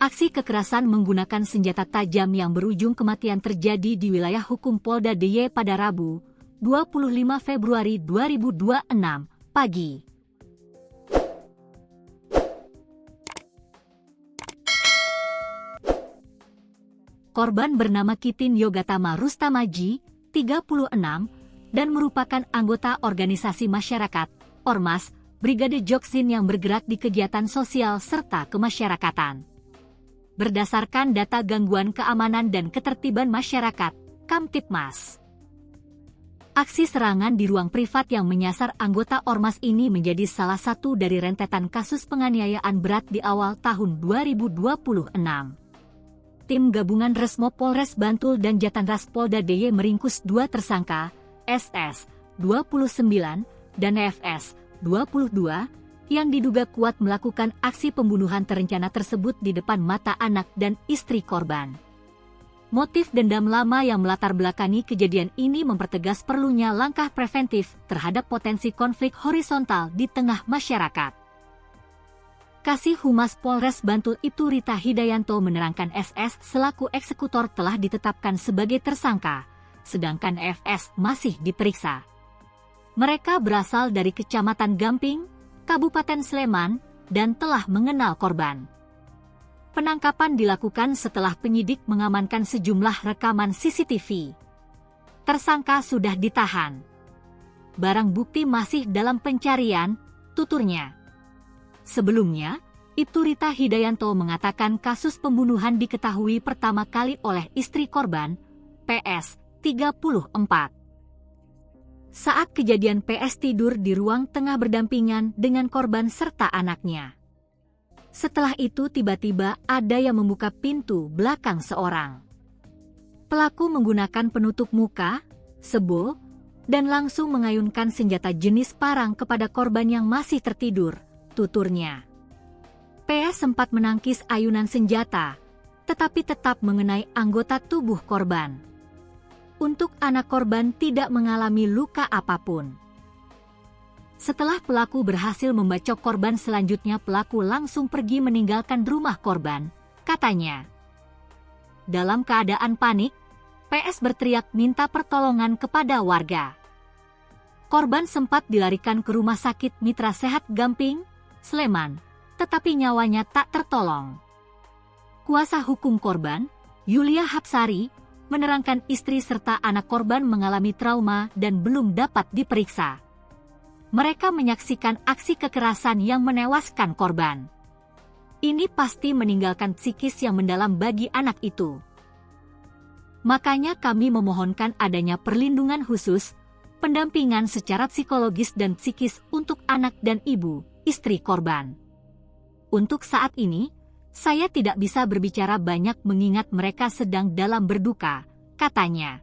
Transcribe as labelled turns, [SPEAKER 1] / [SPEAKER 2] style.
[SPEAKER 1] Aksi kekerasan menggunakan senjata tajam yang berujung kematian terjadi di wilayah hukum Polda DIY pada Rabu, 25 Februari 2026, pagi. Korban bernama Kitin Yogatama Rustamaji, 36, dan merupakan anggota organisasi masyarakat, Ormas, Brigade Joksin yang bergerak di kegiatan sosial serta kemasyarakatan. Berdasarkan data Gangguan Keamanan dan Ketertiban Masyarakat, Kamtibmas. Aksi serangan di ruang privat yang menyasar anggota Ormas ini menjadi salah satu dari rentetan kasus penganiayaan berat di awal tahun 2026. Tim gabungan Resmo Polres Bantul dan Jatanras Polda DIY meringkus 2 tersangka, SS, 29, dan FS, 22, yang diduga kuat melakukan aksi pembunuhan terencana tersebut di depan mata anak dan istri korban. Motif dendam lama yang melatar belakangi kejadian ini mempertegas perlunya langkah preventif terhadap potensi konflik horizontal di tengah masyarakat. Kasih Humas Polres Bantul itu Rita Hidayanto menerangkan SS selaku eksekutor telah ditetapkan sebagai tersangka, sedangkan FS masih diperiksa. Mereka berasal dari Kecamatan Gamping, Kabupaten Sleman, dan telah mengenal korban. Penangkapan dilakukan setelah penyidik mengamankan sejumlah rekaman CCTV. Tersangka sudah ditahan. Barang bukti masih dalam pencarian, tuturnya. Sebelumnya, Ibtu Rita Hidayanto mengatakan kasus pembunuhan diketahui pertama kali oleh istri korban, PS, 34. Saat kejadian PS tidur di ruang tengah berdampingan dengan korban serta anaknya. Setelah itu tiba-tiba ada yang membuka pintu belakang seorang. Pelaku menggunakan penutup muka, sebo, dan langsung mengayunkan senjata jenis parang kepada korban yang masih tertidur, tuturnya. PS sempat menangkis ayunan senjata, tetapi tetap mengenai anggota tubuh korban. Untuk anak korban tidak mengalami luka apapun. Setelah pelaku berhasil membacok korban, selanjutnya pelaku langsung pergi meninggalkan rumah korban, katanya. Dalam keadaan panik, PS berteriak minta pertolongan kepada warga. Korban sempat dilarikan ke Rumah Sakit Mitra Sehat Gamping, Sleman, tetapi nyawanya tak tertolong. Kuasa hukum korban, Yulia Hapsari, menerangkan istri serta anak korban mengalami trauma dan belum dapat diperiksa. Mereka menyaksikan aksi kekerasan yang menewaskan korban. Ini pasti meninggalkan psikis yang mendalam bagi anak itu. Makanya kami memohonkan adanya perlindungan khusus, pendampingan secara psikologis dan psikis untuk anak dan ibu, istri korban. Untuk saat ini, saya tidak bisa berbicara banyak mengingat mereka sedang dalam berduka, katanya.